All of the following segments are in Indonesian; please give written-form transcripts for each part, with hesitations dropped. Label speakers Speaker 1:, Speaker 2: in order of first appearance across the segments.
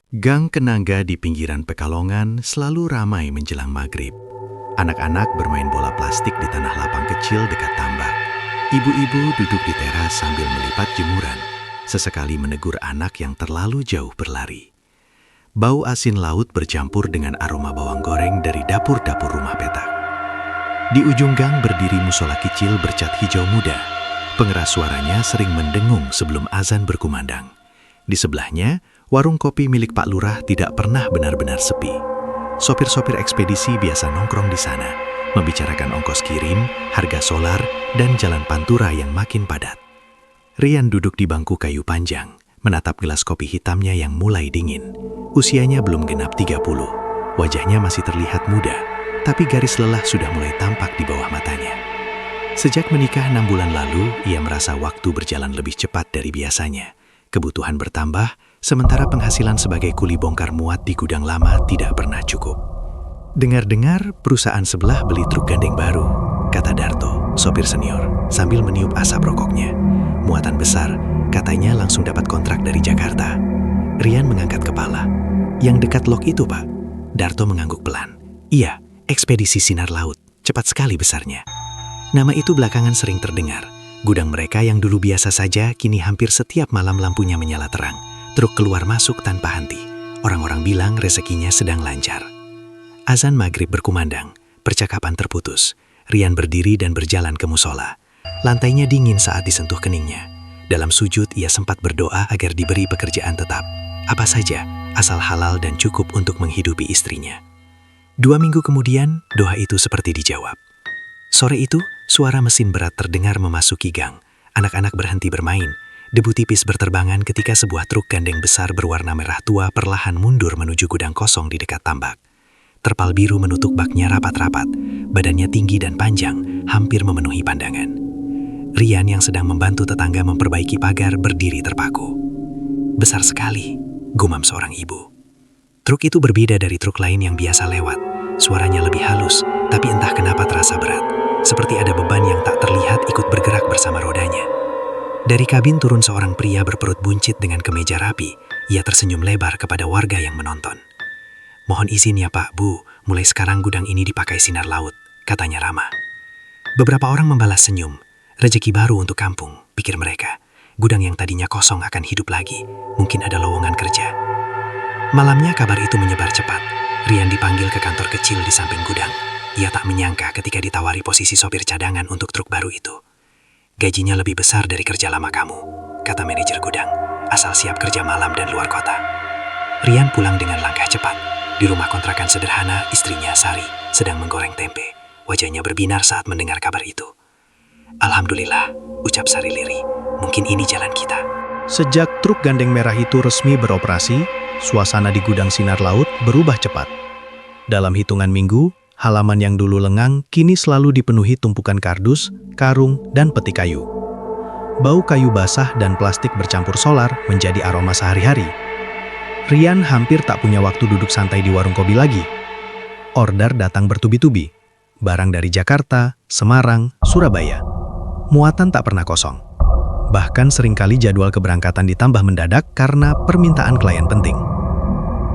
Speaker 1: Gang kenanga di pinggiran Pekalongan selalu ramai menjelang maghrib. Anak-anak bermain bola plastik di tanah lapang kecil dekat tambak. Ibu-ibu duduk di teras sambil melipat jemuran, sesekali menegur anak yang terlalu jauh berlari. Bau asin laut bercampur dengan aroma bawang goreng dari dapur-dapur rumah petak. Di ujung gang berdiri musola kecil bercat hijau muda. Pengeras suaranya sering mendengung sebelum azan berkumandang. Di sebelahnya, warung kopi milik Pak Lurah tidak pernah benar-benar sepi. Sopir-sopir ekspedisi biasa nongkrong di sana, membicarakan ongkos kirim, harga solar, dan jalan pantura yang makin padat. Rian duduk di bangku kayu panjang, menatap gelas kopi hitamnya yang mulai dingin. Usianya belum genap 30. Wajahnya masih terlihat muda, tapi garis lelah sudah mulai tampak di bawah matanya. Sejak menikah 6 bulan lalu, ia merasa waktu berjalan lebih cepat dari biasanya. Kebutuhan bertambah, sementara penghasilan sebagai kuli bongkar muat di gudang lama tidak pernah cukup. Dengar-dengar perusahaan sebelah beli truk gandeng baru, kata Darto, sopir senior, sambil meniup asap rokoknya. Muatan besar, katanya langsung dapat kontrak dari Jakarta. Rian mengangkat kepala. Yang dekat Lok itu, Pak? Darto mengangguk pelan. Iya, ekspedisi Sinar Laut, cepat sekali besarnya. Nama itu belakangan sering terdengar. Gudang mereka yang dulu biasa saja, kini hampir setiap malam lampunya menyala terang. Truk keluar masuk tanpa henti. Orang-orang bilang rezekinya sedang lancar. Azan maghrib berkumandang, percakapan terputus. Rian berdiri dan berjalan ke musola. Lantainya dingin saat disentuh keningnya. Dalam sujud ia sempat berdoa agar diberi pekerjaan tetap. Apa saja, asal halal dan cukup untuk menghidupi istrinya. 2 minggu kemudian, doa itu seperti dijawab. Sore itu, suara mesin berat terdengar memasuki gang. Anak-anak berhenti bermain. Debu tipis berterbangan ketika sebuah truk gandeng besar berwarna merah tua perlahan mundur menuju gudang kosong di dekat tambak. Terpal biru menutup baknya rapat-rapat. Badannya tinggi dan panjang, hampir memenuhi pandangan. Rian yang sedang membantu tetangga memperbaiki pagar berdiri terpaku. Besar sekali, gumam seorang ibu. Truk itu berbeda dari truk lain yang biasa lewat. Suaranya lebih halus, tapi entah kenapa terasa berat. Seperti ada beban yang tak terlihat ikut bergerak bersama rodanya. Dari kabin turun seorang pria berperut buncit dengan kemeja rapi. Ia tersenyum lebar kepada warga yang menonton. Mohon izin ya Pak, Bu, mulai sekarang gudang ini dipakai Sinar Laut, katanya ramah. Beberapa orang membalas senyum. Rezeki baru untuk kampung, pikir mereka. Gudang yang tadinya kosong akan hidup lagi. Mungkin ada lowongan kerja. Malamnya kabar itu menyebar cepat. Rian dipanggil ke kantor kecil di samping gudang. Ia tak menyangka ketika ditawari posisi sopir cadangan untuk truk baru itu. Gajinya lebih besar dari kerja lama kamu, kata manajer gudang, asal siap kerja malam dan luar kota. Rian pulang dengan langkah cepat. Di rumah kontrakan sederhana, istrinya Sari sedang menggoreng tempe. Wajahnya berbinar saat mendengar kabar itu. Alhamdulillah, ucap Sari lirih, mungkin ini jalan kita.
Speaker 2: Sejak truk gandeng merah itu resmi beroperasi, suasana di gudang Sinar Laut berubah cepat. Dalam hitungan minggu, halaman yang dulu lengang kini selalu dipenuhi tumpukan kardus, karung, dan peti kayu. Bau kayu basah dan plastik bercampur solar menjadi aroma sehari-hari. Rian hampir tak punya waktu duduk santai di warung kopi lagi. Order datang bertubi-tubi. Barang dari Jakarta, Semarang, Surabaya. Muatan tak pernah kosong. Bahkan seringkali jadwal keberangkatan ditambah mendadak karena permintaan klien penting.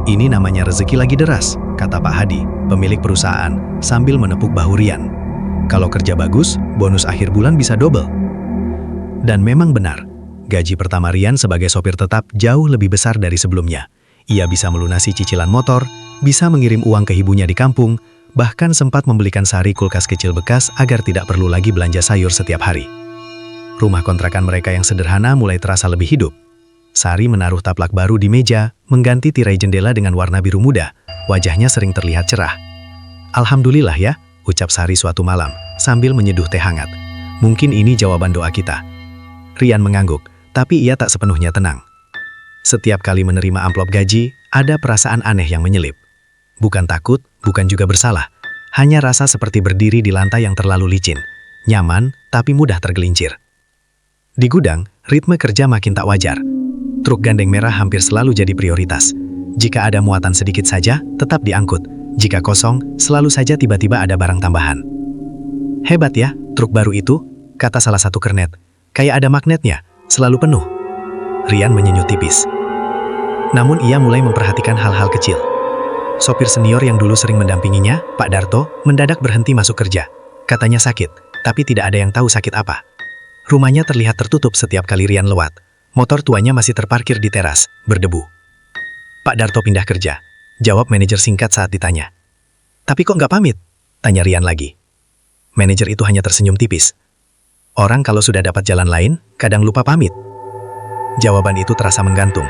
Speaker 2: Ini namanya rezeki lagi deras, kata Pak Hadi, pemilik perusahaan, sambil menepuk bahu Rian. Kalau kerja bagus, bonus akhir bulan bisa double. Dan memang benar, gaji pertama Rian sebagai sopir tetap jauh lebih besar dari sebelumnya. Ia bisa melunasi cicilan motor, bisa mengirim uang ke ibunya di kampung, bahkan sempat membelikan Sari kulkas kecil bekas agar tidak perlu lagi belanja sayur setiap hari. Rumah kontrakan mereka yang sederhana mulai terasa lebih hidup. Sari menaruh taplak baru di meja, mengganti tirai jendela dengan warna biru muda. Wajahnya sering terlihat cerah. Alhamdulillah ya, ucap Sari suatu malam, sambil menyeduh teh hangat. Mungkin ini jawaban doa kita. Rian mengangguk, tapi ia tak sepenuhnya tenang. Setiap kali menerima amplop gaji, ada perasaan aneh yang menyelip. Bukan takut, bukan juga bersalah. Hanya rasa seperti berdiri di lantai yang terlalu licin. Nyaman, tapi mudah tergelincir. Di gudang, ritme kerja makin tak wajar. Truk gandeng merah hampir selalu jadi prioritas. Jika ada muatan sedikit saja, tetap diangkut. Jika kosong, selalu saja tiba-tiba ada barang tambahan. Hebat ya, truk baru itu, kata salah satu kernet. Kayak ada magnetnya, selalu penuh. Rian menyenyut tipis. Namun ia mulai memperhatikan hal-hal kecil. Sopir senior yang dulu sering mendampinginya, Pak Darto, mendadak berhenti masuk kerja. Katanya sakit, tapi tidak ada yang tahu sakit apa. Rumahnya terlihat tertutup setiap kali Rian lewat. Motor tuanya masih terparkir di teras, berdebu. Pak Darto pindah kerja, jawab manajer singkat saat ditanya. Tapi kok nggak pamit? Tanya Rian lagi. Manajer itu hanya tersenyum tipis. Orang kalau sudah dapat jalan lain, kadang lupa pamit. Jawaban itu terasa menggantung.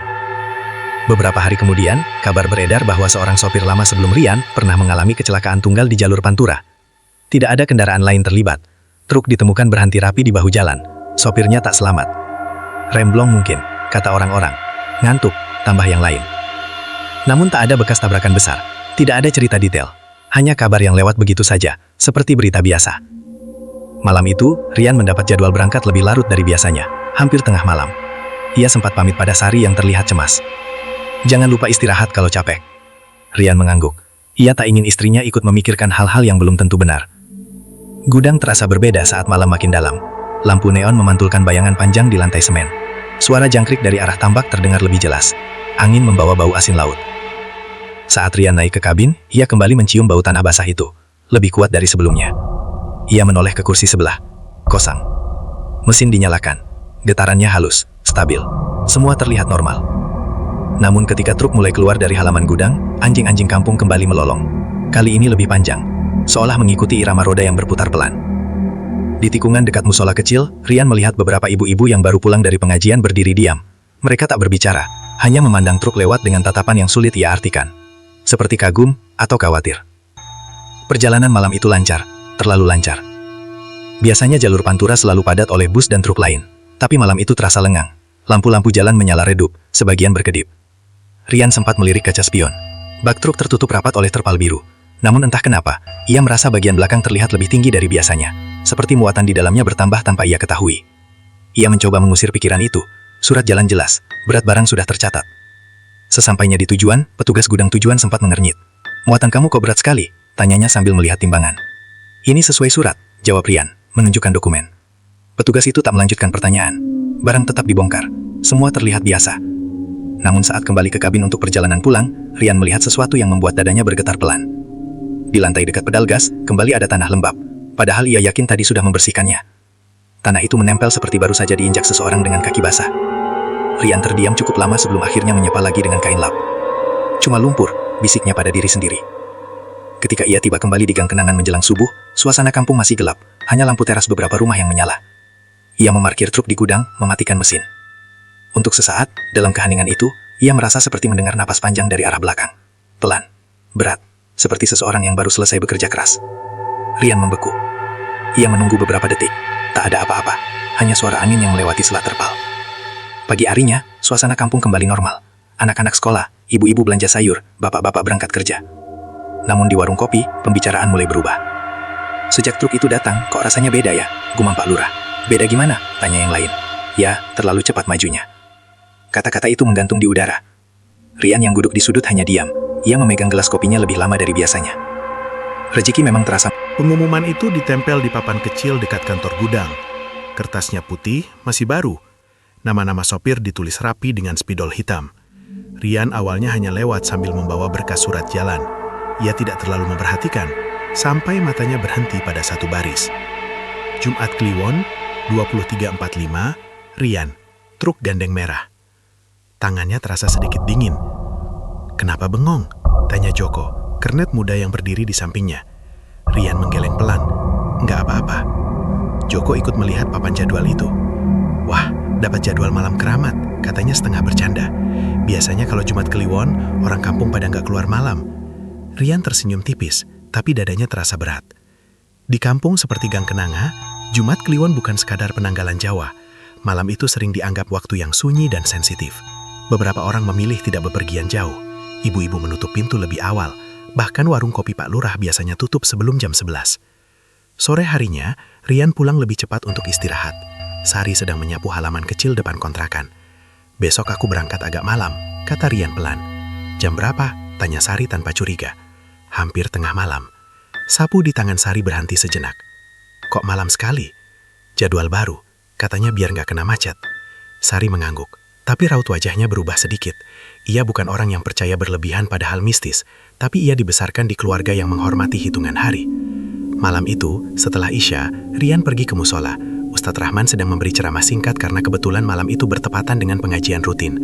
Speaker 2: Beberapa hari kemudian, kabar beredar bahwa seorang sopir lama sebelum Rian pernah mengalami kecelakaan tunggal di jalur Pantura. Tidak ada kendaraan lain terlibat. Truk ditemukan berhenti rapi di bahu jalan. Sopirnya tak selamat. Remblong mungkin, kata orang-orang. Ngantuk, tambah yang lain. Namun tak ada bekas tabrakan besar. Tidak ada cerita detail. Hanya kabar yang lewat begitu saja, seperti berita biasa. Malam itu, Rian mendapat jadwal berangkat lebih larut dari biasanya, hampir tengah malam. Ia sempat pamit pada Sari yang terlihat cemas. Jangan lupa istirahat kalau capek. Rian mengangguk. Ia tak ingin istrinya ikut memikirkan hal-hal yang belum tentu benar. Gudang terasa berbeda saat malam makin dalam. Lampu neon memantulkan bayangan panjang di lantai semen. Suara jangkrik dari arah tambak terdengar lebih jelas. Angin membawa bau asin laut. Saat Rian naik ke kabin, ia kembali mencium bau tanah basah itu. Lebih kuat dari sebelumnya. Ia menoleh ke kursi sebelah. Kosong. Mesin dinyalakan. Getarannya halus, stabil. Semua terlihat normal. Namun ketika truk mulai keluar dari halaman gudang, anjing-anjing kampung kembali melolong. Kali ini lebih panjang, seolah mengikuti irama roda yang berputar pelan. Di tikungan dekat musola kecil, Rian melihat beberapa ibu-ibu yang baru pulang dari pengajian berdiri diam. Mereka tak berbicara, hanya memandang truk lewat dengan tatapan yang sulit ia artikan. Seperti kagum atau khawatir. Perjalanan malam itu lancar, terlalu lancar. Biasanya jalur Pantura selalu padat oleh bus dan truk lain, tapi malam itu terasa lengang. Lampu-lampu jalan menyala redup, sebagian berkedip. Rian sempat melirik kaca spion. Bak truk tertutup rapat oleh terpal biru. Namun entah kenapa, ia merasa bagian belakang terlihat lebih tinggi dari biasanya, seperti muatan di dalamnya bertambah tanpa ia ketahui. Ia mencoba mengusir pikiran itu. Surat jalan jelas, berat barang sudah tercatat. Sesampainya di tujuan, petugas gudang tujuan sempat mengernyit. Muatan kamu kok berat sekali? Tanyanya sambil melihat timbangan. Ini sesuai surat, jawab Rian, menunjukkan dokumen. Petugas itu tak melanjutkan pertanyaan. Barang tetap dibongkar. Semua terlihat biasa. Namun saat kembali ke kabin untuk perjalanan pulang, Rian melihat sesuatu yang membuat dadanya bergetar pelan. Di lantai dekat pedal gas, kembali ada tanah lembab. Padahal ia yakin tadi sudah membersihkannya. Tanah itu menempel seperti baru saja diinjak seseorang dengan kaki basah. Rian terdiam cukup lama sebelum akhirnya menyapa lagi dengan kain lap. Cuma lumpur, bisiknya pada diri sendiri. Ketika ia tiba kembali di gang kenangan menjelang subuh, suasana kampung masih gelap, hanya lampu teras beberapa rumah yang menyala. Ia memarkir truk di gudang, mematikan mesin. Untuk sesaat, dalam keheningan itu, ia merasa seperti mendengar napas panjang dari arah belakang. Pelan, berat, seperti seseorang yang baru selesai bekerja keras. Rian membeku. Ia menunggu beberapa detik. Tak ada apa-apa, hanya suara angin yang melewati selat terpal. Pagi harinya, suasana kampung kembali normal. Anak-anak sekolah, ibu-ibu belanja sayur, bapak-bapak berangkat kerja. Namun di warung kopi, pembicaraan mulai berubah. Sejak truk itu datang, kok rasanya beda ya? Gumam Pak Lurah. Beda gimana? Tanya yang lain. Ya, terlalu cepat majunya. Kata-kata itu menggantung di udara. Rian yang duduk di sudut hanya diam. Ia memegang gelas kopinya lebih lama dari biasanya. Rezeki memang terasa.
Speaker 3: Pengumuman itu ditempel di papan kecil dekat kantor gudang. Kertasnya putih, masih baru. Nama-nama sopir ditulis rapi dengan spidol hitam. Rian awalnya hanya lewat sambil membawa berkas surat jalan. Ia tidak terlalu memperhatikan, sampai matanya berhenti pada satu baris. Jumat Kliwon, 23.45, Rian, truk gandeng merah. Tangannya terasa sedikit dingin. Kenapa bengong? Tanya Joko, kernet muda yang berdiri di sampingnya. Rian menggeleng pelan. Enggak apa-apa. Joko ikut melihat papan jadwal itu. Wah, dapat jadwal malam keramat, katanya setengah bercanda. Biasanya kalau Jumat Kliwon, orang kampung pada nggak keluar malam. Rian tersenyum tipis, tapi dadanya terasa berat. Di kampung seperti Gang Kenanga, Jumat Kliwon bukan sekadar penanggalan Jawa. Malam itu sering dianggap waktu yang sunyi dan sensitif. Beberapa orang memilih tidak bepergian jauh. Ibu-ibu menutup pintu lebih awal. Bahkan warung kopi Pak Lurah biasanya tutup sebelum jam 11. Sore harinya, Rian pulang lebih cepat untuk istirahat. Sari sedang menyapu halaman kecil depan kontrakan. Besok aku berangkat agak malam, kata Rian pelan. Jam berapa? Tanya Sari tanpa curiga. Hampir tengah malam. Sapu di tangan Sari berhenti sejenak. Kok malam sekali? Jadwal baru, katanya biar nggak kena macet. Sari mengangguk, tapi raut wajahnya berubah sedikit. Ia bukan orang yang percaya berlebihan pada hal mistis, tapi ia dibesarkan di keluarga yang menghormati hitungan hari. Malam itu, setelah Isya, Rian pergi ke musola. Ustadz Rahman sedang memberi ceramah singkat karena kebetulan malam itu bertepatan dengan pengajian rutin.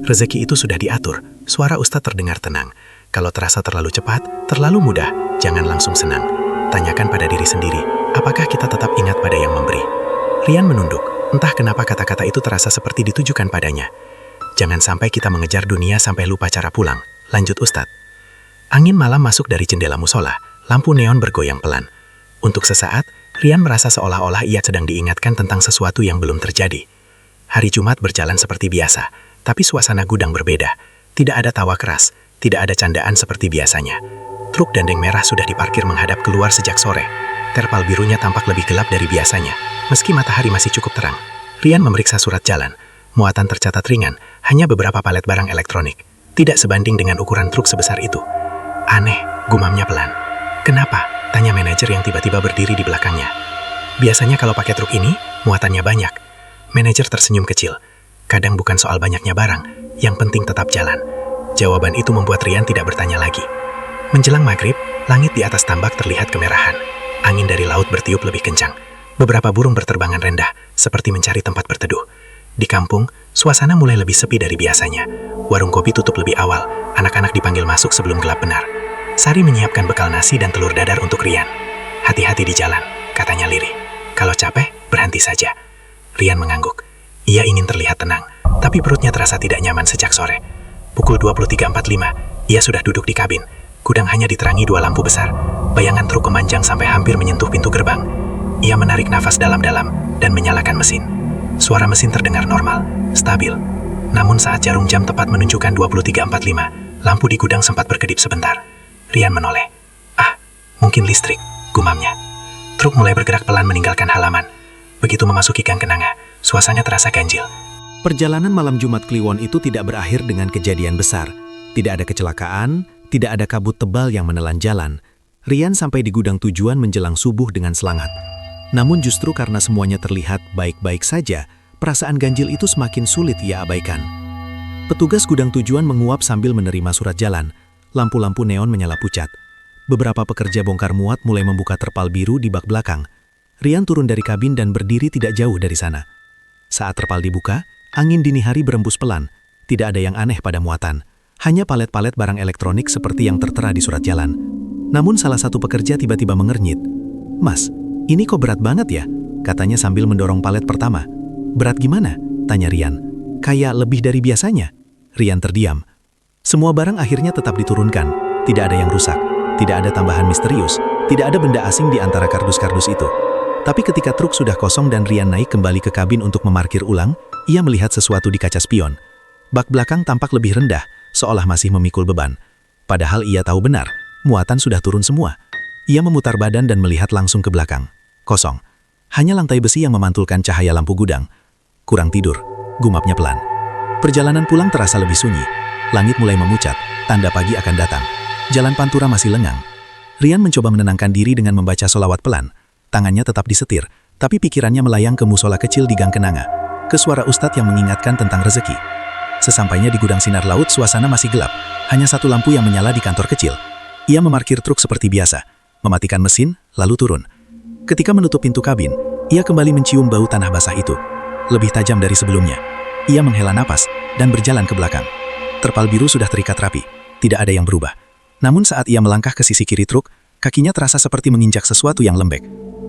Speaker 3: Rezeki itu sudah diatur, suara Ustadz terdengar tenang. Kalau terasa terlalu cepat, terlalu mudah, jangan langsung senang. Tanyakan pada diri sendiri, apakah kita tetap ingat pada yang memberi? Rian menunduk, entah kenapa kata-kata itu terasa seperti ditujukan padanya. Jangan sampai kita mengejar dunia sampai lupa cara pulang, lanjut Ustadz. Angin malam masuk dari jendela musola, lampu neon bergoyang pelan. Untuk sesaat, Rian merasa seolah-olah ia sedang diingatkan tentang sesuatu yang belum terjadi. Hari Jumat berjalan seperti biasa, tapi suasana gudang berbeda. Tidak ada tawa keras, tidak ada candaan seperti biasanya. Truk gandeng merah sudah diparkir menghadap keluar sejak sore. Terpal birunya tampak lebih gelap dari biasanya, meski matahari masih cukup terang. Rian memeriksa surat jalan. Muatan tercatat ringan, hanya beberapa palet barang elektronik. Tidak sebanding dengan ukuran truk sebesar itu. Aneh, gumamnya pelan. Kenapa? Tanya manajer yang tiba-tiba berdiri di belakangnya. Biasanya kalau pakai truk ini, muatannya banyak. Manajer tersenyum kecil. Kadang bukan soal banyaknya barang, yang penting tetap jalan. Jawaban itu membuat Rian tidak bertanya lagi. Menjelang maghrib, langit di atas tambak terlihat kemerahan. Angin dari laut bertiup lebih kencang. Beberapa burung berterbangan rendah, seperti mencari tempat berteduh. Di kampung, suasana mulai lebih sepi dari biasanya. Warung kopi tutup lebih awal, anak-anak dipanggil masuk sebelum gelap benar. Sari menyiapkan bekal nasi dan telur dadar untuk Rian. Hati-hati di jalan, katanya lirih. Kalau capek, berhenti saja. Rian mengangguk. Ia ingin terlihat tenang, tapi perutnya terasa tidak nyaman sejak sore. Pukul 23.45, ia sudah duduk di kabin. Gudang hanya diterangi 2 lampu besar. Bayangan truk memanjang sampai hampir menyentuh pintu gerbang. Ia menarik nafas dalam-dalam dan menyalakan mesin. Suara mesin terdengar normal, stabil. Namun saat jarum jam tepat menunjukkan 23.45, lampu di gudang sempat berkedip sebentar. Rian menoleh. Mungkin listrik, gumamnya. Truk mulai bergerak pelan meninggalkan halaman. Begitu memasuki Gang Kenanga, suasana terasa ganjil.
Speaker 2: Perjalanan malam Jumat Kliwon itu tidak berakhir dengan kejadian besar. Tidak ada kecelakaan, tidak ada kabut tebal yang menelan jalan. Rian sampai di gudang tujuan menjelang subuh dengan selangat. Namun justru karena semuanya terlihat baik-baik saja, perasaan ganjil itu semakin sulit ia abaikan. Petugas gudang tujuan menguap sambil menerima surat jalan. Lampu-lampu neon menyala pucat. Beberapa pekerja bongkar muat mulai membuka terpal biru di bak belakang. Rian turun dari kabin dan berdiri tidak jauh dari sana. Saat terpal dibuka, angin dini hari berembus pelan. Tidak ada yang aneh pada muatan. Hanya palet-palet barang elektronik seperti yang tertera di surat jalan. Namun salah satu pekerja tiba-tiba mengernyit. "Mas, ini kok berat banget ya?" katanya sambil mendorong palet pertama. "Berat gimana?" tanya Rian. "Kayak lebih dari biasanya." Rian terdiam. Semua barang akhirnya tetap diturunkan. Tidak ada yang rusak. Tidak ada tambahan misterius. Tidak ada benda asing di antara kardus-kardus itu. Tapi ketika truk sudah kosong dan Rian naik kembali ke kabin untuk memarkir ulang, ia melihat sesuatu di kaca spion. Bak belakang tampak lebih rendah, seolah masih memikul beban. Padahal ia tahu benar, muatan sudah turun semua. Ia memutar badan dan melihat langsung ke belakang. Kosong. Hanya lantai besi yang memantulkan cahaya lampu gudang. Kurang tidur, gumapnya pelan. Perjalanan pulang terasa lebih sunyi. Langit mulai memucat, tanda pagi akan datang. Jalan pantura masih lengang. Rian mencoba menenangkan diri dengan membaca sholawat pelan. Tangannya tetap disetir, tapi pikirannya melayang ke musola kecil di Gang Kenanga, ke suara ustadz yang mengingatkan tentang rezeki. Sesampainya di gudang sinar laut, suasana masih gelap. Hanya satu lampu yang menyala di kantor kecil. Ia memarkir truk seperti biasa, mematikan mesin, lalu turun. Ketika menutup pintu kabin, ia kembali mencium bau tanah basah itu. Lebih tajam dari sebelumnya. Ia menghela napas dan berjalan ke belakang. Terpal biru sudah terikat rapi, tidak ada yang berubah. Namun saat ia melangkah ke sisi kiri truk, kakinya terasa seperti menginjak sesuatu yang lembek.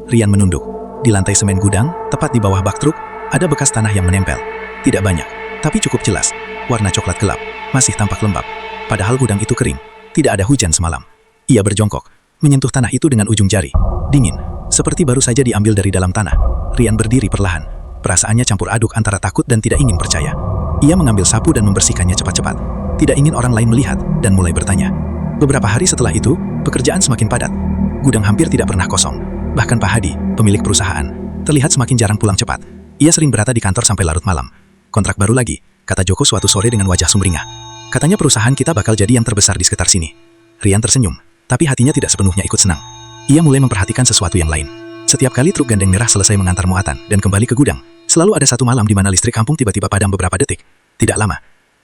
Speaker 2: Rian menunduk. Di lantai semen gudang, tepat di bawah bak truk, ada bekas tanah yang menempel. Tidak banyak, tapi cukup jelas. Warna coklat gelap, masih tampak lembab. Padahal gudang itu kering, tidak ada hujan semalam. Ia berjongkok, menyentuh tanah itu dengan ujung jari. Dingin, seperti baru saja diambil dari dalam tanah. Rian berdiri perlahan. Perasaannya campur aduk antara takut dan tidak ingin percaya. Ia mengambil sapu dan membersihkannya cepat-cepat. Tidak ingin orang lain melihat dan mulai bertanya. Beberapa hari setelah itu, pekerjaan semakin padat. Gudang hampir tidak pernah kosong. Bahkan Pak Hadi, pemilik perusahaan, terlihat semakin jarang pulang cepat. Ia sering berada di kantor sampai larut malam. "Kontrak baru lagi," kata Joko suatu sore dengan wajah sumringah. "Katanya perusahaan kita bakal jadi yang terbesar di sekitar sini." Rian tersenyum, tapi hatinya tidak sepenuhnya ikut senang. Ia mulai memperhatikan sesuatu yang lain. Setiap kali truk gandeng merah selesai mengantar muatan dan kembali ke gudang, selalu ada satu malam di mana listrik kampung tiba-tiba padam beberapa detik. Tidak lama,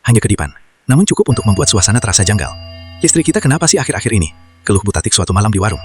Speaker 2: hanya kedipan.
Speaker 4: namun cukup untuk membuat suasana terasa janggal. "Istri kita kenapa sih akhir-akhir ini?" keluh Bu Tatik suatu malam di warung.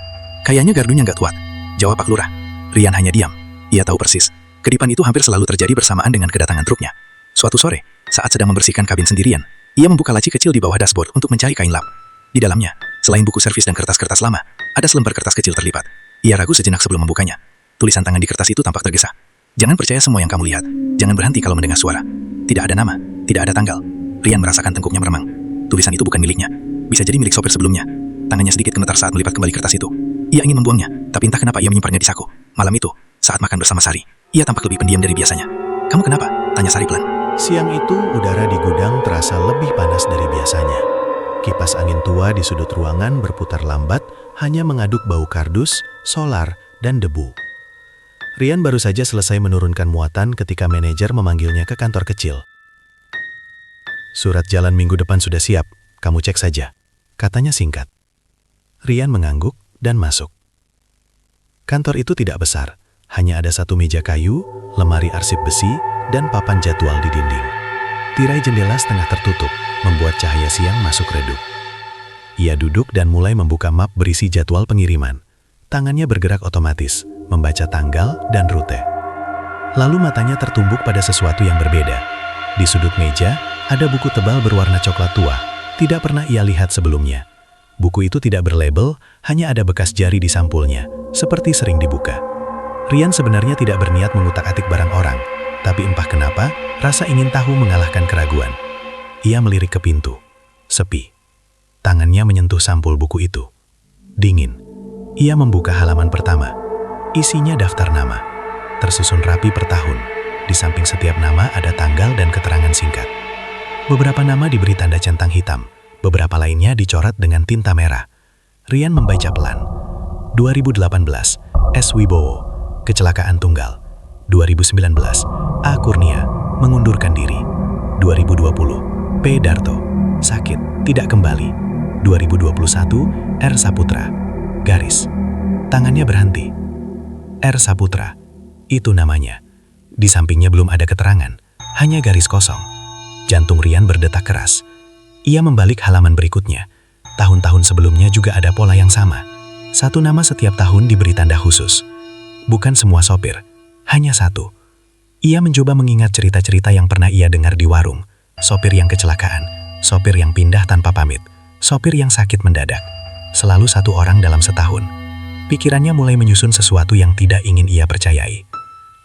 Speaker 4: "Kayaknya gardunya nggak kuat," jawab Pak Lurah. Rian hanya diam. Ia tahu persis. Kedipan itu hampir selalu terjadi bersamaan dengan kedatangan truknya. Suatu sore, saat sedang membersihkan kabin sendirian, ia membuka laci kecil di bawah dashboard untuk mencari kain lap. Di dalamnya, selain buku servis dan kertas-kertas lama, ada selembar kertas kecil terlipat. Ia ragu sejenak sebelum membukanya. Tulisan tangan di kertas itu tampak tergesa. "Jangan percaya semua yang kamu lihat. Jangan berhenti kalau mendengar suara. Tidak ada nama, tidak ada tanggal." Rian merasakan tengkuknya meremang. Tulisan itu bukan miliknya. Bisa jadi milik sopir sebelumnya. Tangannya sedikit gemetar saat melipat kembali kertas itu. Ia ingin membuangnya, tapi entah kenapa ia menyimpannya di saku. Malam itu, saat makan bersama Sari, ia tampak lebih pendiam dari biasanya. "Kamu kenapa?" tanya Sari pelan.
Speaker 2: Siang itu, udara di gudang terasa lebih panas dari biasanya. Kipas angin tua di sudut ruangan berputar lambat, hanya mengaduk bau kardus, solar, dan debu. Rian baru saja selesai menurunkan muatan ketika manajer memanggilnya ke kantor kecil. "Surat jalan minggu depan sudah siap, kamu cek saja," katanya singkat. Rian mengangguk dan masuk. Kantor itu tidak besar, hanya ada satu meja kayu, lemari arsip besi, dan papan jadwal di dinding. Tirai jendela setengah tertutup, membuat cahaya siang masuk redup. Ia duduk dan mulai membuka map berisi jadwal pengiriman. Tangannya bergerak otomatis, membaca tanggal dan rute. Lalu matanya tertumbuk pada sesuatu yang berbeda. Di sudut meja, ada buku tebal berwarna coklat tua, tidak pernah ia lihat sebelumnya. Buku itu tidak berlabel, hanya ada bekas jari di sampulnya, seperti sering dibuka. Rian sebenarnya tidak berniat mengutak-atik barang orang, tapi entah kenapa, rasa ingin tahu mengalahkan keraguan. Ia melirik ke pintu. Sepi. Tangannya menyentuh sampul buku itu. Dingin. Ia membuka halaman pertama. Isinya daftar nama. Tersusun rapi per tahun. Di samping setiap nama ada tanggal dan keterangan singkat. Beberapa nama diberi tanda centang hitam. Beberapa lainnya dicoret dengan tinta merah. Rian membaca pelan. 2018, S. Wibowo, kecelakaan tunggal. 2019, A. Kurnia, mengundurkan diri. 2020, P. Darto, sakit, tidak kembali. 2021, R. Saputra, garis. Tangannya berhenti. R. Saputra, itu namanya. Di sampingnya belum ada keterangan, hanya garis kosong. Jantung Rian berdetak keras. Ia membalik halaman berikutnya. Tahun-tahun sebelumnya juga ada pola yang sama. Satu nama setiap tahun diberi tanda khusus. Bukan semua sopir, hanya satu. Ia mencoba mengingat cerita-cerita yang pernah ia dengar di warung. Sopir yang kecelakaan, sopir yang pindah tanpa pamit, sopir yang sakit mendadak. Selalu satu orang dalam setahun. Pikirannya mulai menyusun sesuatu yang tidak ingin ia percayai.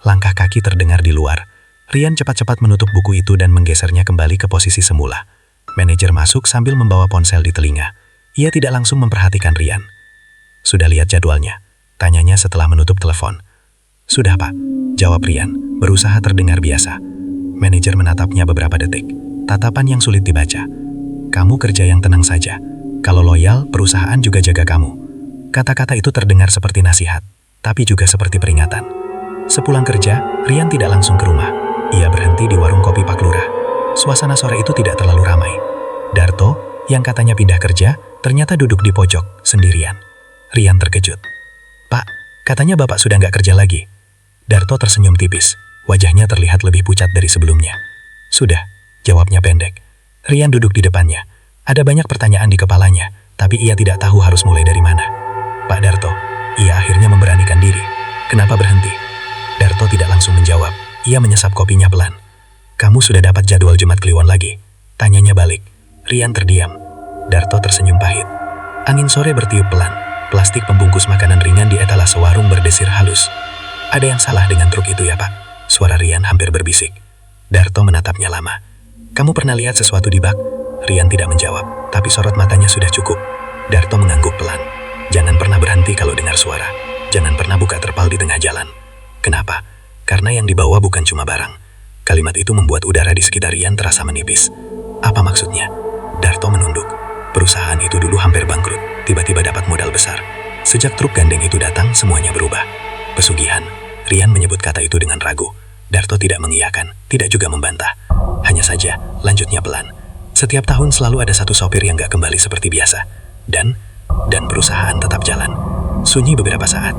Speaker 2: Langkah kaki terdengar di luar. Rian cepat-cepat menutup buku itu dan menggesernya kembali ke posisi semula. Manajer masuk sambil membawa ponsel di telinga. Ia tidak langsung memperhatikan Rian. "Sudah lihat jadwalnya?" tanyanya setelah menutup telepon. "Sudah, Pak," jawab Rian, berusaha terdengar biasa. Manajer menatapnya beberapa detik. Tatapan yang sulit dibaca. "Kamu kerja yang tenang saja. Kalau loyal, perusahaan juga jaga kamu." Kata-kata itu terdengar seperti nasihat, tapi juga seperti peringatan. Sepulang kerja, Rian tidak langsung ke rumah. Ia berhenti di warung kopi Pak Lurah. Suasana sore itu tidak terlalu ramai. Darto, yang katanya pindah kerja, ternyata duduk di pojok, sendirian. Rian terkejut. "Pak, katanya Bapak sudah nggak kerja lagi." Darto tersenyum tipis. Wajahnya terlihat lebih pucat dari sebelumnya. "Sudah," jawabnya pendek. Rian duduk di depannya. Ada banyak pertanyaan di kepalanya, tapi ia tidak tahu harus mulai dari mana. "Pak Darto," ia akhirnya memberanikan diri. "Kenapa berhenti?" Darto tidak langsung menjawab. Ia menyesap kopinya pelan. "Kamu sudah dapat jadwal Jumat Kliwon lagi?" tanyanya balik. Rian terdiam. Darto tersenyum pahit. Angin sore bertiup pelan. Plastik pembungkus makanan ringan di etalase warung berdesir halus. "Ada yang salah dengan truk itu ya, Pak?" suara Rian hampir berbisik. Darto menatapnya lama. "Kamu pernah lihat sesuatu di bak?" Rian tidak menjawab, tapi sorot matanya sudah cukup. Darto mengangguk pelan. "Jangan pernah berhenti kalau dengar suara. Jangan pernah buka terpal di tengah jalan." "Kenapa?" "Karena yang dibawa bukan cuma barang." Kalimat itu membuat udara di sekitar Rian terasa menipis. "Apa maksudnya?" Darto menunduk. "Perusahaan itu dulu hampir bangkrut, tiba-tiba dapat modal besar. Sejak truk gandeng itu datang, semuanya berubah." "Pesugihan." Rian menyebut kata itu dengan ragu. Darto tidak mengiyakan, tidak juga membantah. Hanya saja, lanjutnya pelan. "Setiap tahun selalu ada satu sopir yang gak kembali seperti biasa. Dan perusahaan tetap jalan." Sunyi beberapa saat.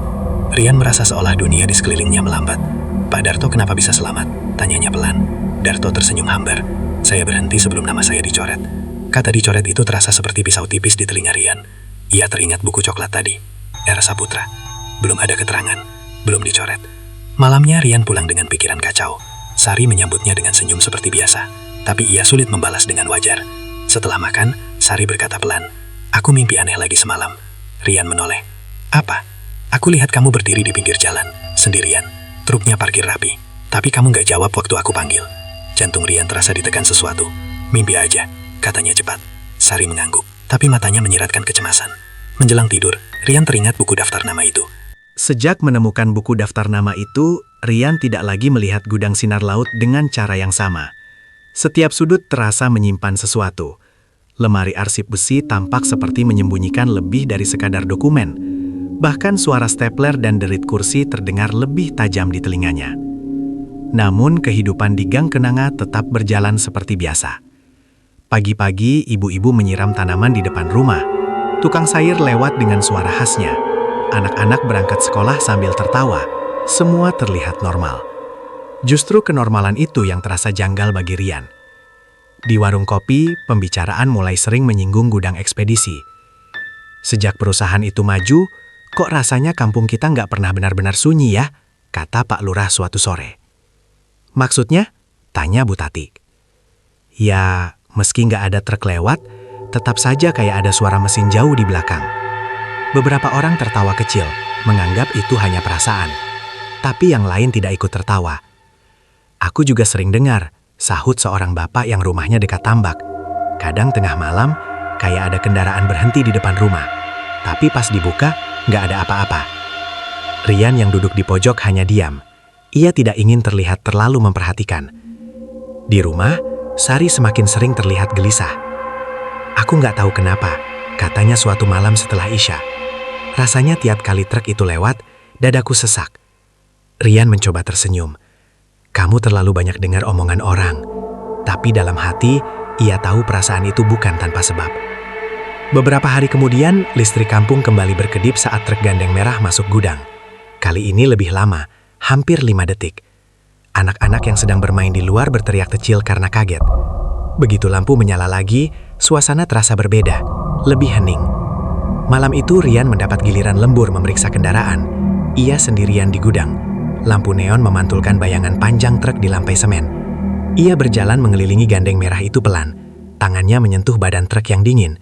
Speaker 2: Rian merasa seolah dunia di sekelilingnya melambat. "Pak Darto kenapa bisa selamat?" tanyanya pelan. Darto tersenyum hambar. "Saya berhenti sebelum nama saya dicoret."
Speaker 4: Kata dicoret itu terasa seperti pisau tipis di telinga Rian. Ia teringat buku coklat tadi, Era Saputra. Belum ada keterangan, belum dicoret. Malamnya Rian pulang dengan pikiran kacau. Sari menyambutnya dengan senyum seperti biasa, tapi ia sulit membalas dengan wajar. Setelah makan, Sari berkata pelan, "Aku mimpi aneh lagi semalam." Rian menoleh. "Apa?" "Aku lihat kamu berdiri di pinggir jalan, sendirian. Truknya parkir rapi, tapi kamu gak jawab waktu aku panggil." Jantung Rian terasa ditekan sesuatu. "Mimpi aja," katanya cepat. Sari mengangguk, tapi matanya menyiratkan kecemasan. Menjelang tidur, Rian teringat buku daftar nama itu.
Speaker 2: Sejak menemukan buku daftar nama itu, Rian tidak lagi melihat gudang sinar laut dengan cara yang sama. Setiap sudut terasa menyimpan sesuatu. Lemari arsip besi tampak seperti menyembunyikan lebih dari sekadar dokumen. Bahkan suara stapler dan derit kursi terdengar lebih tajam di telinganya. Namun kehidupan di Gang Kenanga tetap berjalan seperti biasa. Pagi-pagi, ibu-ibu menyiram tanaman di depan rumah. Tukang sayur lewat dengan suara khasnya. Anak-anak berangkat sekolah sambil tertawa. Semua terlihat normal. Justru kenormalan itu yang terasa janggal bagi Rian. Di warung kopi, pembicaraan mulai sering menyinggung gudang ekspedisi. Sejak perusahaan itu maju, kok rasanya kampung kita nggak pernah benar-benar sunyi ya? Kata Pak Lurah suatu sore. "Maksudnya?" tanya Bu Tati. "Ya, meski nggak ada truk lewat, tetap saja kayak ada suara mesin jauh di belakang." Beberapa orang tertawa kecil, menganggap itu hanya perasaan. Tapi yang lain tidak ikut tertawa. "Aku juga sering dengar," sahut seorang bapak yang rumahnya dekat tambak. "Kadang tengah malam, kayak ada kendaraan berhenti di depan rumah. Tapi pas dibuka, nggak ada apa-apa." Rian yang duduk di pojok hanya diam. Ia tidak ingin terlihat terlalu memperhatikan. Di rumah, Sari semakin sering terlihat gelisah. "Aku nggak tahu kenapa," katanya suatu malam setelah Isya. "Rasanya tiap kali truk itu lewat, dadaku sesak." Rian mencoba tersenyum. "Kamu terlalu banyak dengar omongan orang." Tapi dalam hati, ia tahu perasaan itu bukan tanpa sebab. Beberapa hari kemudian, listrik kampung kembali berkedip saat truk gandeng merah masuk gudang. Kali ini lebih lama, hampir 5 detik. Anak-anak yang sedang bermain di luar berteriak kecil karena kaget. Begitu lampu menyala lagi, suasana terasa berbeda, lebih hening. Malam itu Rian mendapat giliran lembur memeriksa kendaraan. Ia sendirian di gudang. Lampu neon memantulkan bayangan panjang truk di lantai semen. Ia berjalan mengelilingi gandeng merah itu pelan. Tangannya menyentuh badan truk yang dingin.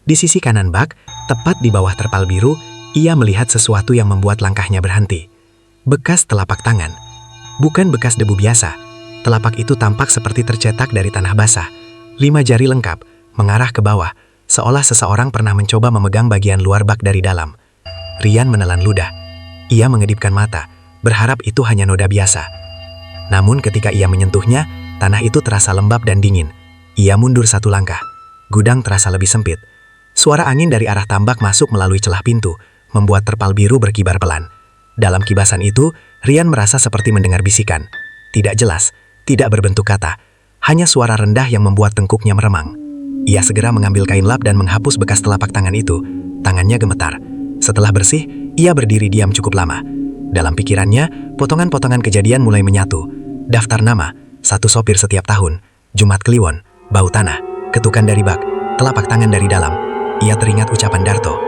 Speaker 2: Di sisi kanan bak, tepat di bawah terpal biru, ia melihat sesuatu yang membuat langkahnya berhenti. Bekas telapak tangan. Bukan bekas debu biasa. Telapak itu tampak seperti tercetak dari tanah basah. 5 jari lengkap, mengarah ke bawah, seolah seseorang pernah mencoba memegang bagian luar bak dari dalam. Rian menelan ludah. Ia mengedipkan mata, berharap itu hanya noda biasa. Namun ketika ia menyentuhnya, tanah itu terasa lembab dan dingin. Ia mundur 1 langkah. Gudang terasa lebih sempit. Suara angin dari arah tambak masuk melalui celah pintu, membuat terpal biru berkibar pelan. Dalam kibasan itu, Rian merasa seperti mendengar bisikan. Tidak jelas, tidak berbentuk kata, hanya suara rendah yang membuat tengkuknya meremang. Ia segera mengambil kain lap dan menghapus bekas telapak tangan itu. Tangannya gemetar. Setelah bersih, ia berdiri diam cukup lama. Dalam pikirannya, potongan-potongan kejadian mulai menyatu. Daftar nama, 1 sopir setiap tahun, Jumat Kliwon, bau tanah, ketukan dari bak, telapak tangan dari dalam. Ia teringat ucapan Darto.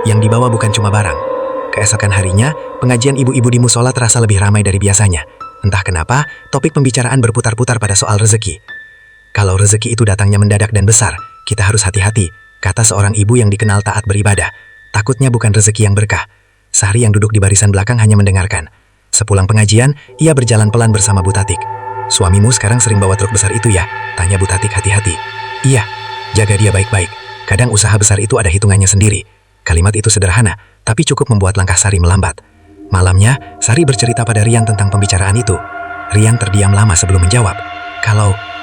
Speaker 2: Yang dibawa bukan cuma barang. Keesokan harinya, pengajian ibu-ibu di musola terasa lebih ramai dari biasanya. Entah kenapa, topik pembicaraan berputar-putar pada soal rezeki. "Kalau rezeki itu datangnya mendadak dan besar, kita harus hati-hati," kata seorang ibu yang dikenal taat beribadah. "Takutnya bukan rezeki yang berkah." Sari yang duduk di barisan belakang hanya mendengarkan. Sepulang pengajian, ia berjalan pelan bersama Bu Tatik. "Suamimu sekarang sering bawa truk besar itu ya?" tanya Bu Tatik hati-hati. "Iya, jaga dia baik-baik. Kadang usaha besar itu ada hitungannya sendiri." Kalimat itu sederhana, tapi cukup membuat langkah Sari melambat. Malamnya, Sari bercerita pada Rian tentang pembicaraan itu. Rian terdiam lama sebelum menjawab.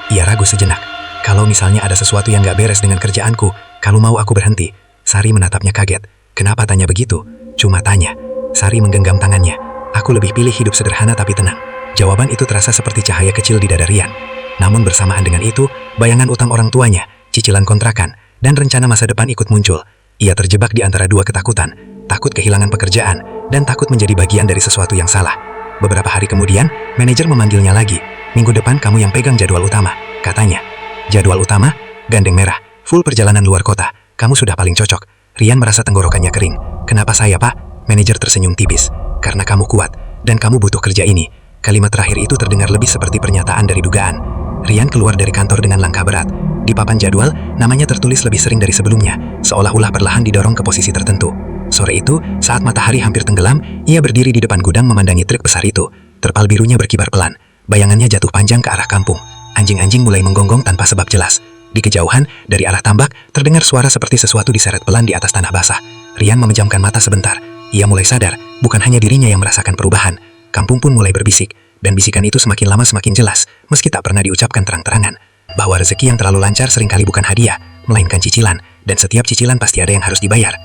Speaker 2: Ia ragu sejenak. "Kalau misalnya ada sesuatu yang gak beres dengan kerjaanku, kalau mau aku berhenti." Sari menatapnya kaget. "Kenapa tanya begitu?" "Cuma tanya." Sari menggenggam tangannya. "Aku lebih pilih hidup sederhana tapi tenang." Jawaban itu terasa seperti cahaya kecil di dada Rian. Namun bersamaan dengan itu, bayangan utang orang tuanya, cicilan kontrakan, dan rencana masa depan ikut muncul. Ia terjebak di antara 2 ketakutan, takut kehilangan pekerjaan, dan takut menjadi bagian dari sesuatu yang salah. Beberapa hari kemudian, manajer memanggilnya lagi. "Minggu depan kamu yang pegang jadwal utama," katanya. "Jadwal utama? Gandeng merah.
Speaker 4: Full perjalanan luar kota, kamu sudah paling cocok. Rian merasa tenggorokannya kering. Kenapa saya, Pak? Manajer tersenyum tipis. Karena kamu kuat, dan kamu butuh kerja ini. Kalimat terakhir itu terdengar lebih seperti pernyataan dari dugaan. Rian keluar dari kantor dengan langkah berat. Di papan jadwal, namanya tertulis lebih sering dari sebelumnya, seolah-olah perlahan didorong ke posisi tertentu. Sore itu, saat matahari hampir tenggelam, ia berdiri di depan gudang memandangi truk besar itu. Terpal birunya berkibar pelan. Bayangannya jatuh panjang ke arah kampung. Anjing-anjing mulai menggonggong tanpa sebab jelas. Di kejauhan, dari arah tambak, terdengar suara seperti sesuatu diseret pelan di atas tanah basah. Rian memejamkan mata sebentar. Ia mulai sadar, bukan hanya dirinya yang merasakan perubahan. Kampung pun mulai berbisik, dan bisikan itu semakin lama semakin jelas, meski tak pernah diucapkan terang-terangan. Bahwa rezeki yang terlalu lancar seringkali bukan hadiah, melainkan cicilan, dan setiap cicilan pasti ada yang harus dibayar.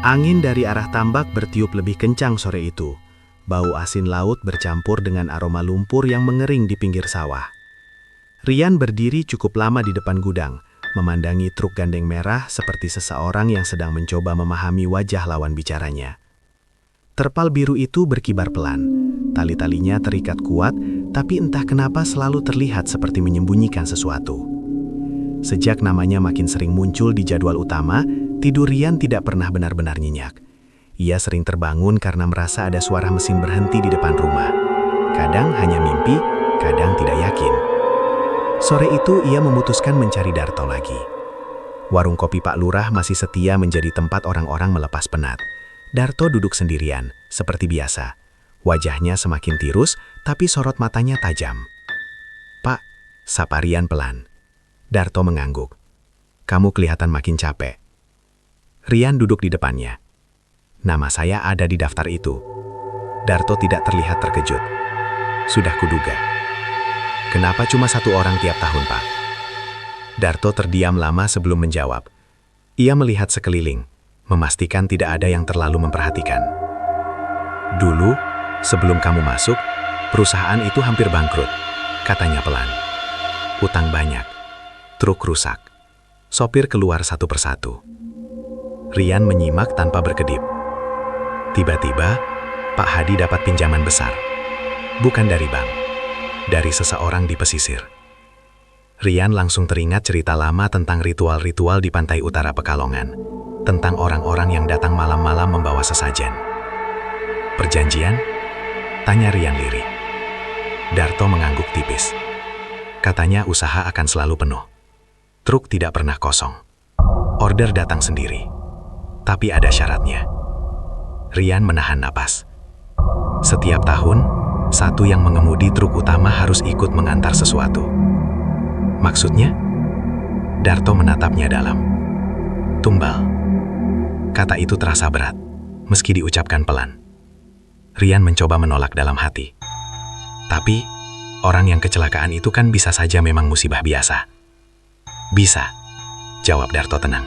Speaker 2: Angin dari arah tambak bertiup lebih kencang sore itu. Bau asin laut bercampur dengan aroma lumpur yang mengering di pinggir sawah. Rian berdiri cukup lama di depan gudang, memandangi truk gandeng merah seperti seseorang yang sedang mencoba memahami wajah lawan bicaranya. Terpal biru itu berkibar pelan. Tali-talinya terikat kuat, tapi entah kenapa selalu terlihat seperti menyembunyikan sesuatu. Sejak namanya makin sering muncul di jadwal utama, tidur Rian tidak pernah benar-benar nyenyak. Ia sering terbangun karena merasa ada suara mesin berhenti di depan rumah. Kadang hanya mimpi, kadang tidak yakin. Sore itu ia memutuskan mencari Darto lagi. Warung kopi Pak Lurah masih setia menjadi tempat orang-orang melepas penat. Darto duduk sendirian, seperti biasa. Wajahnya semakin tirus, tapi sorot matanya tajam. "Pak," sapa Rian pelan. Darto mengangguk. "Kamu kelihatan makin capek." Rian duduk di depannya. "Nama saya ada di daftar itu." Darto tidak terlihat terkejut. "Sudah kuduga." "Kenapa cuma satu orang tiap tahun, Pak?" Darto terdiam lama sebelum menjawab. Ia melihat sekeliling, memastikan tidak ada yang terlalu memperhatikan. "Dulu, sebelum kamu masuk, perusahaan itu hampir bangkrut," katanya pelan. "Utang banyak, truk rusak, sopir keluar satu persatu." Rian menyimak tanpa berkedip. Tiba-tiba, Pak Hadi dapat pinjaman besar. Bukan dari bank, dari seseorang di pesisir. Rian langsung teringat cerita lama tentang ritual-ritual di pantai utara Pekalongan, tentang orang-orang yang datang malam-malam membawa sesajen. "Perjanjian?" tanya Rian lirih. Darto mengangguk tipis. Katanya usaha akan selalu penuh. Truk tidak pernah kosong. Order datang sendiri. Tapi ada syaratnya. Rian menahan napas. Setiap tahun, satu yang mengemudi truk utama harus ikut mengantar sesuatu. "Maksudnya?" Darto menatapnya dalam. "Tumbal." Kata itu terasa berat, meski diucapkan pelan. Rian mencoba menolak dalam hati. "Tapi, orang yang kecelakaan itu kan bisa saja memang musibah biasa." "Bisa," jawab Darto tenang.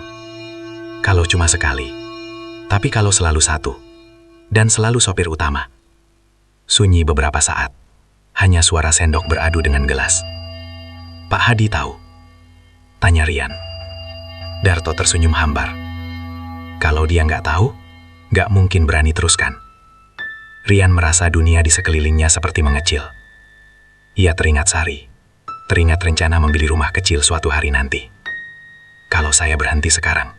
Speaker 2: "Kalau cuma sekali. Tapi kalau selalu satu, dan selalu sopir utama." Sunyi beberapa saat. Hanya suara sendok beradu dengan gelas. "Pak Hadi tahu?" tanya Rian. Darto tersenyum hambar. Kalau dia nggak tahu, nggak mungkin berani teruskan. Rian merasa dunia di sekelilingnya seperti mengecil. Ia teringat Sari. Teringat rencana membeli rumah kecil suatu hari nanti. "Kalau saya berhenti sekarang."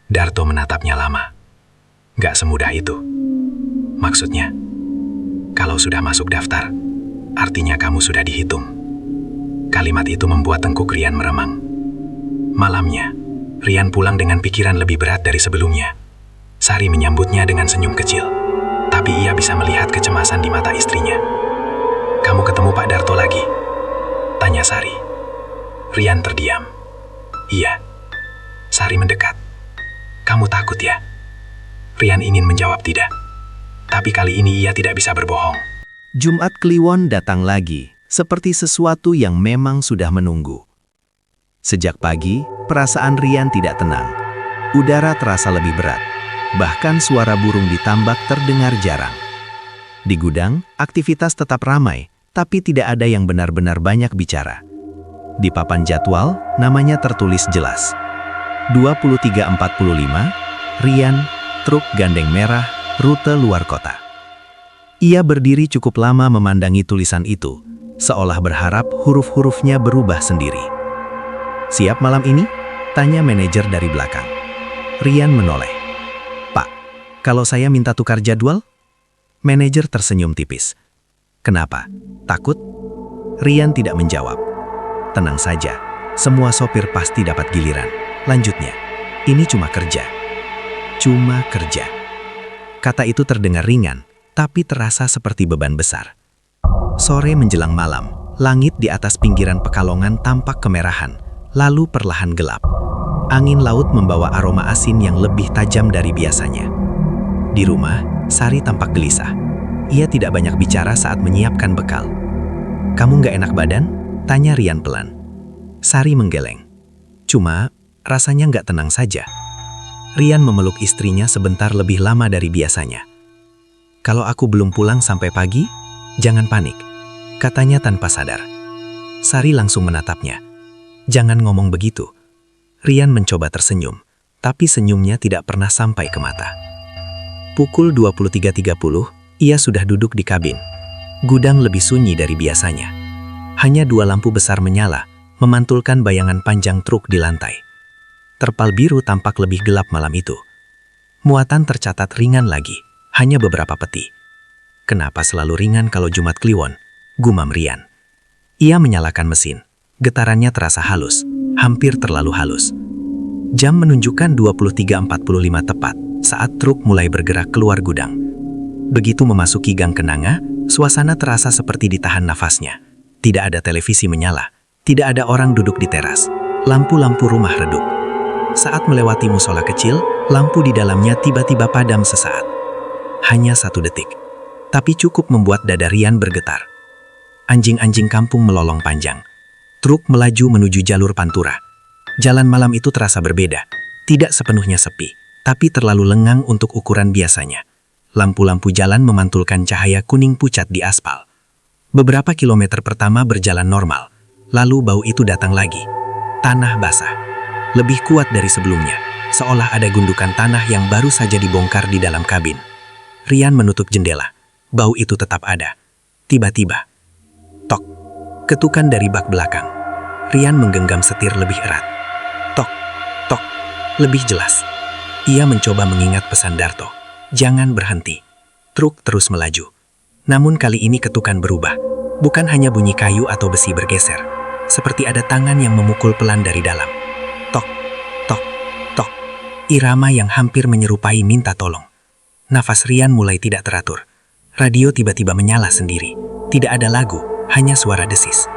Speaker 2: Darto menatapnya lama. "Nggak semudah itu." "Maksudnya?" "Kalau sudah masuk daftar, artinya kamu sudah dihitung." Kalimat itu membuat tengkuk Rian meremang. Malamnya, Rian pulang dengan pikiran lebih berat dari sebelumnya. Sari menyambutnya dengan senyum kecil, tapi ia bisa melihat kecemasan di mata istrinya. "Kamu ketemu Pak Darto lagi?" tanya Sari. Rian terdiam. "Iya." Sari mendekat. "Kamu takut ya?" Rian ingin menjawab tidak. Tapi kali ini ia tidak bisa berbohong. Jumat Kliwon datang lagi, seperti sesuatu yang memang sudah menunggu. Sejak pagi, perasaan Rian tidak tenang. Udara terasa lebih berat. Bahkan suara burung di tambak terdengar jarang. Di gudang, aktivitas tetap ramai, tapi tidak ada yang benar-benar banyak bicara. Di papan jadwal, namanya tertulis jelas. 23.45, Rian, truk gandeng merah, rute luar kota. Ia berdiri cukup lama memandangi tulisan itu, seolah berharap huruf-hurufnya berubah sendiri. Siap malam ini? Tanya manajer dari belakang. Rian menoleh. Pak, kalau saya minta tukar jadwal? Manajer tersenyum tipis. Kenapa? Takut? Rian tidak menjawab. Tenang saja, semua sopir pasti dapat giliran. Lanjutnya, ini cuma kerja. Cuma kerja. Kata itu terdengar ringan, tapi terasa seperti beban besar. Sore menjelang malam, langit di atas pinggiran Pekalongan tampak kemerahan, lalu perlahan gelap. Angin laut membawa aroma asin yang lebih tajam dari biasanya. Di rumah, Sari tampak gelisah. Ia tidak banyak bicara saat menyiapkan bekal. Kamu nggak enak badan? Tanya Rian pelan. Sari menggeleng. Cuma, rasanya nggak tenang saja. Rian memeluk istrinya sebentar lebih lama dari biasanya. Kalau aku belum pulang sampai pagi, jangan panik, katanya tanpa sadar. Sari langsung menatapnya. Jangan ngomong begitu. Rian mencoba tersenyum, tapi senyumnya tidak pernah sampai ke mata. Pukul 23.30, ia sudah duduk di kabin. Gudang lebih sunyi dari biasanya. Hanya 2 lampu besar menyala, memantulkan bayangan panjang truk di lantai. Terpal biru tampak lebih gelap malam itu. Muatan tercatat ringan lagi, hanya beberapa peti. Kenapa selalu ringan kalau Jumat Kliwon? Gumam Rian. Ia menyalakan mesin. Getarannya terasa halus, hampir terlalu halus. Jam menunjukkan 23.45 tepat saat truk mulai bergerak keluar gudang. Begitu memasuki gang kenanga, suasana terasa seperti ditahan nafasnya. Tidak ada televisi menyala, tidak ada orang duduk di teras. Lampu-lampu rumah redup. Saat melewati musola kecil, lampu di dalamnya tiba-tiba padam sesaat. Hanya 1 detik, tapi cukup membuat dada Rian bergetar. Anjing-anjing kampung melolong panjang. Truk melaju menuju jalur Pantura. Jalan malam itu terasa berbeda, tidak sepenuhnya sepi, tapi terlalu lengang untuk ukuran biasanya. Lampu-lampu jalan memantulkan cahaya kuning pucat di aspal. Beberapa kilometer pertama berjalan normal, lalu bau itu datang lagi. Tanah basah. Lebih kuat dari sebelumnya, seolah ada gundukan tanah yang baru saja dibongkar di dalam kabin. Rian menutup jendela. Bau itu tetap ada. Tiba-tiba, tok. Ketukan dari bak belakang. Rian menggenggam setir lebih erat. Tok, tok, lebih jelas. Ia mencoba mengingat pesan Darto. Jangan berhenti. Truk terus melaju. Namun kali ini ketukan berubah. Bukan hanya bunyi kayu atau besi bergeser. Seperti ada tangan yang memukul pelan dari dalam. Tok, tok, tok. Irama yang hampir menyerupai minta tolong. Nafas Rian mulai tidak teratur. Radio tiba-tiba menyala sendiri. Tidak ada lagu, hanya suara desis.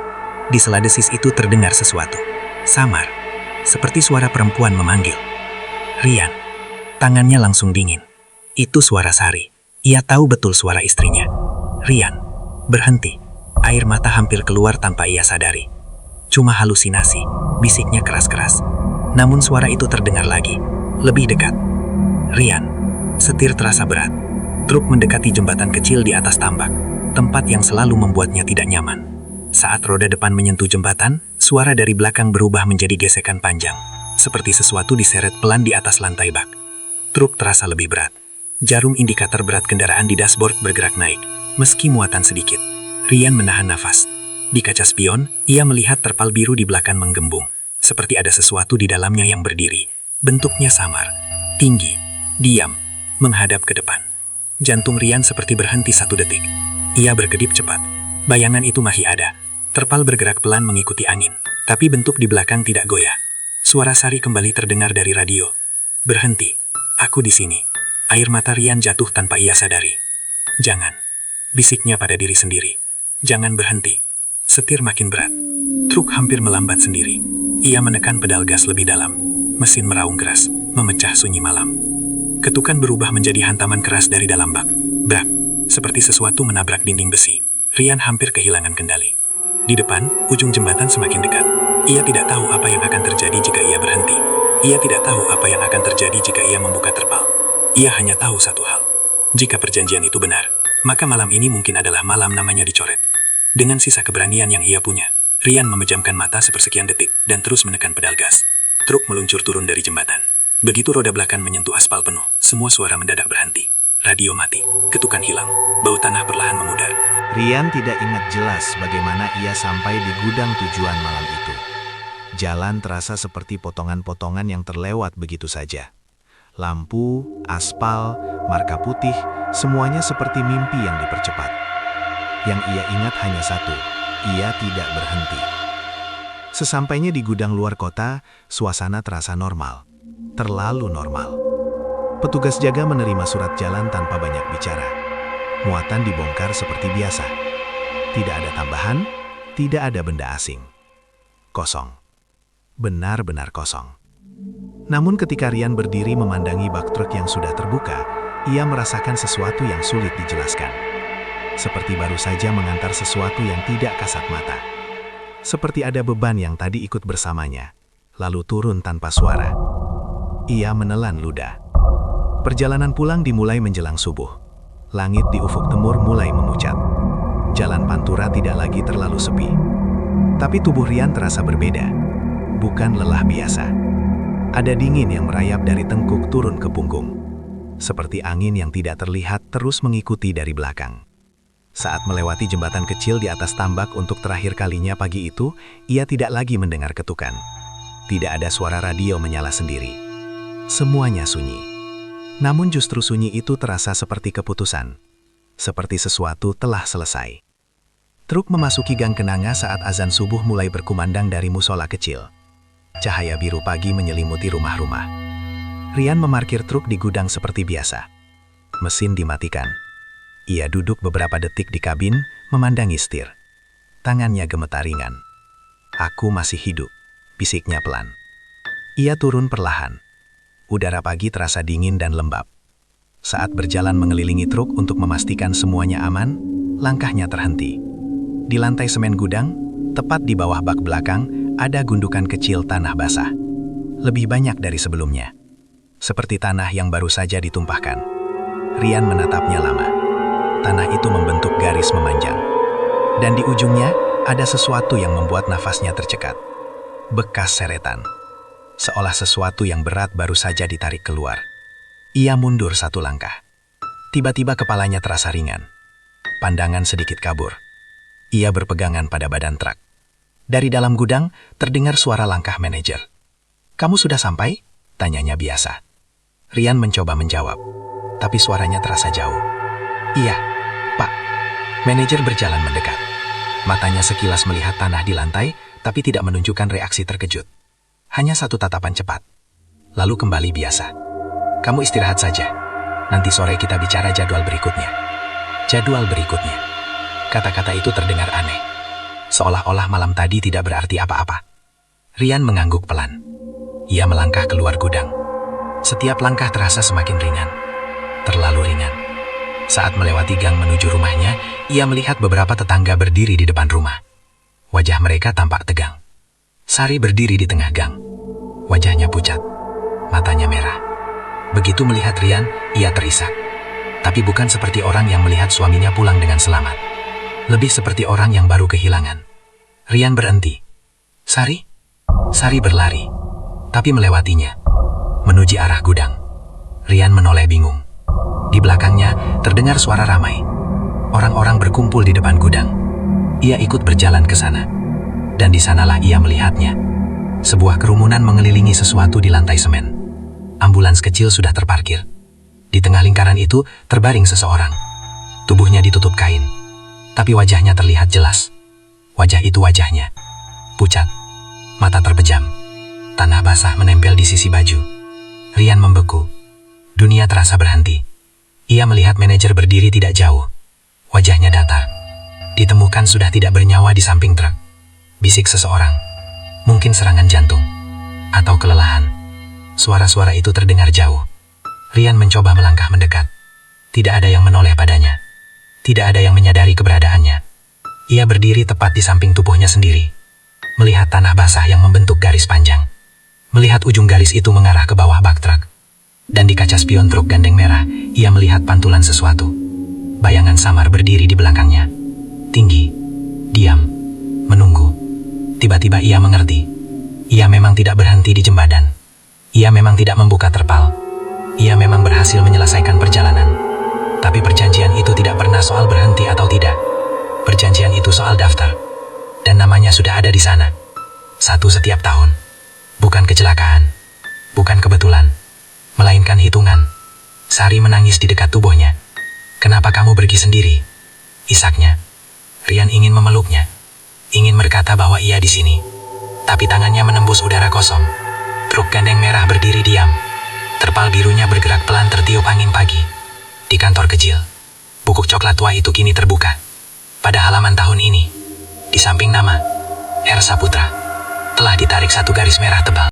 Speaker 2: Di sela desis itu terdengar sesuatu. Samar, seperti suara perempuan memanggil. Rian. Tangannya langsung dingin. Itu suara Sari. Ia tahu betul suara istrinya. Rian, berhenti. Air mata hampir keluar tanpa ia sadari. Cuma halusinasi, bisiknya keras-keras. Namun suara itu terdengar lagi, lebih dekat. Rian, setir terasa berat. Truk mendekati jembatan kecil di atas tambak, tempat yang selalu membuatnya tidak nyaman. Saat roda depan menyentuh jembatan, suara dari belakang berubah menjadi gesekan panjang, seperti sesuatu diseret pelan di atas lantai bak. Truk terasa lebih berat. Jarum indikator berat kendaraan di dashboard bergerak naik, meski muatan sedikit. Rian menahan nafas. Di kaca spion, ia melihat terpal biru di belakang menggembung, seperti ada sesuatu di dalamnya yang berdiri. Bentuknya samar, tinggi, diam, menghadap ke depan. Jantung Rian seperti berhenti 1 detik. Ia berkedip cepat. Bayangan itu masih ada. Terpal bergerak pelan mengikuti angin, tapi bentuk di belakang tidak goyah. Suara Sari kembali terdengar dari radio. Berhenti. Aku di sini. Air mata Rian jatuh tanpa ia sadari. Jangan. Bisiknya pada diri sendiri. Jangan berhenti. Setir makin berat. Truk hampir melambat sendiri. Ia menekan pedal gas lebih dalam. Mesin meraung keras, memecah sunyi malam. Ketukan berubah menjadi hantaman keras dari dalam bak. Brak, seperti sesuatu menabrak dinding besi. Rian hampir kehilangan kendali. Di depan, ujung jembatan semakin dekat. Ia tidak tahu apa yang akan terjadi jika ia berhenti. Ia tidak tahu apa yang akan terjadi jika ia membuka terpal. Ia hanya tahu satu hal. Jika perjanjian itu benar, maka malam ini mungkin adalah malam namanya dicoret. Dengan sisa keberanian yang ia punya, Rian memejamkan mata sepersekian detik dan terus menekan pedal gas. Truk meluncur turun dari jembatan. Begitu roda belakang menyentuh aspal penuh, semua suara mendadak berhenti. Radio mati, ketukan hilang, bau tanah perlahan memudar.
Speaker 1: Rian tidak ingat jelas bagaimana ia sampai di gudang tujuan malam itu.
Speaker 2: Jalan terasa seperti potongan-potongan yang terlewat begitu saja. Lampu, aspal, marka putih, semuanya seperti mimpi yang dipercepat. Yang ia ingat hanya satu, ia tidak berhenti. Sesampainya di gudang luar kota, suasana terasa normal. Terlalu normal. Petugas jaga menerima surat jalan tanpa banyak bicara. Muatan dibongkar seperti biasa. Tidak ada tambahan, tidak ada benda asing. Kosong. Benar-benar kosong. Namun ketika Rian berdiri memandangi bak truk yang sudah terbuka, ia merasakan sesuatu yang sulit dijelaskan. Seperti baru saja mengantar sesuatu yang tidak kasat mata. Seperti ada beban yang tadi ikut bersamanya, lalu turun tanpa suara. Ia menelan ludah. Perjalanan pulang dimulai menjelang subuh. Langit di ufuk timur mulai memucat. Jalan Pantura tidak lagi terlalu sepi. Tapi tubuh Rian terasa berbeda. Bukan lelah biasa. Ada dingin yang merayap dari tengkuk turun ke punggung. Seperti angin yang tidak terlihat terus mengikuti dari belakang. Saat melewati jembatan kecil di atas tambak untuk terakhir kalinya pagi itu, ia tidak lagi mendengar ketukan. Tidak ada suara radio menyala sendiri. Semuanya sunyi. Namun justru sunyi itu terasa seperti keputusan. Seperti sesuatu telah selesai. Truk memasuki gang kenanga saat azan subuh mulai berkumandang dari musola kecil. Cahaya biru pagi menyelimuti rumah-rumah. Rian memarkir truk di gudang seperti biasa. Mesin dimatikan. Ia duduk beberapa detik di kabin, memandangi setir. Tangannya gemetar ringan. "Aku masih hidup," bisiknya pelan. Ia turun perlahan. Udara pagi terasa dingin dan lembab. Saat berjalan mengelilingi truk untuk memastikan semuanya aman, langkahnya terhenti. Di lantai semen gudang, tepat di bawah bak belakang, ada gundukan kecil tanah basah. Lebih banyak dari sebelumnya. Seperti tanah yang baru saja ditumpahkan. Rian menatapnya lama. Tanah itu membentuk garis memanjang. Dan di ujungnya, ada sesuatu yang membuat nafasnya tercekat. Bekas seretan. Seolah sesuatu yang berat baru saja ditarik keluar. Ia mundur satu langkah. Tiba-tiba kepalanya terasa ringan. Pandangan sedikit kabur. Ia berpegangan pada badan truk. Dari dalam gudang, terdengar suara langkah manajer. "Kamu sudah sampai?" tanyanya biasa. Rian mencoba menjawab, tapi suaranya terasa jauh. "Iya, Pak." Manajer berjalan mendekat. Matanya sekilas melihat tanah di lantai, tapi tidak menunjukkan reaksi terkejut. Hanya satu tatapan cepat. Lalu kembali biasa. "Kamu istirahat saja. Nanti sore kita bicara jadwal berikutnya." Jadwal berikutnya. Kata-kata itu terdengar aneh. Seolah-olah malam tadi tidak berarti apa-apa. Rian mengangguk pelan. Ia melangkah keluar gudang. Setiap langkah terasa semakin ringan. Terlalu ringan. Saat melewati gang menuju rumahnya, ia melihat beberapa tetangga berdiri di depan rumah. Wajah mereka tampak tegang. Sari berdiri di tengah gang. Wajahnya pucat. Matanya merah. Begitu melihat Rian, ia terisak. Tapi bukan seperti orang yang melihat suaminya pulang dengan selamat. Lebih seperti orang yang baru kehilangan. Rian berhenti. "Sari?" Sari berlari, tapi melewatinya, menuju arah gudang. Rian menoleh bingung. Di belakangnya terdengar suara ramai. Orang-orang berkumpul di depan gudang. Ia ikut berjalan ke sana. Dan di sanalah ia melihatnya. Sebuah kerumunan mengelilingi sesuatu di lantai semen. Ambulans kecil sudah terparkir. Di tengah lingkaran itu terbaring seseorang. Tubuhnya ditutup kain. Tapi wajahnya terlihat jelas. Wajah itu wajahnya. Pucat. Mata terpejam. Tanah basah menempel di sisi baju. Rian membeku. Dunia terasa berhenti. Ia melihat manajer berdiri tidak jauh. Wajahnya datar. Ditemukan sudah tidak bernyawa di samping truk. Bisik seseorang. Mungkin serangan jantung. Atau kelelahan. Suara-suara itu terdengar jauh. Rian mencoba melangkah mendekat. Tidak ada yang menoleh padanya. Tidak ada yang menyadari keberadaannya. Ia berdiri tepat di samping tubuhnya sendiri. Melihat tanah basah yang membentuk garis panjang. Melihat ujung garis itu mengarah ke bawah bak truk. Dan di kaca spion truk gandeng merah, ia melihat pantulan sesuatu. Bayangan samar berdiri di belakangnya. Tinggi. Diam. Menunggu. Tiba-tiba ia mengerti. Ia memang tidak berhenti di jembatan. Ia memang tidak membuka terpal. Ia memang berhasil menyelesaikan perjalanan. Tapi perjanjian itu tidak pernah soal berhenti atau tidak. Perjanjian itu soal daftar. Dan namanya sudah ada di sana.
Speaker 4: Satu setiap tahun. Bukan kecelakaan. Bukan kebetulan. Melainkan hitungan. Sari menangis di dekat tubuhnya. Kenapa kamu pergi sendiri? Isaknya. Rian ingin memeluknya. Ingin berkata bahwa ia di sini. Tapi tangannya menembus udara kosong. Truk gandeng merah berdiri diam. Terpal birunya bergerak pelan tertiup angin pagi. Di kantor kecil, bukuk coklat tua itu kini terbuka. Pada halaman tahun ini, di samping nama, R. Saputra, telah ditarik satu garis merah tebal.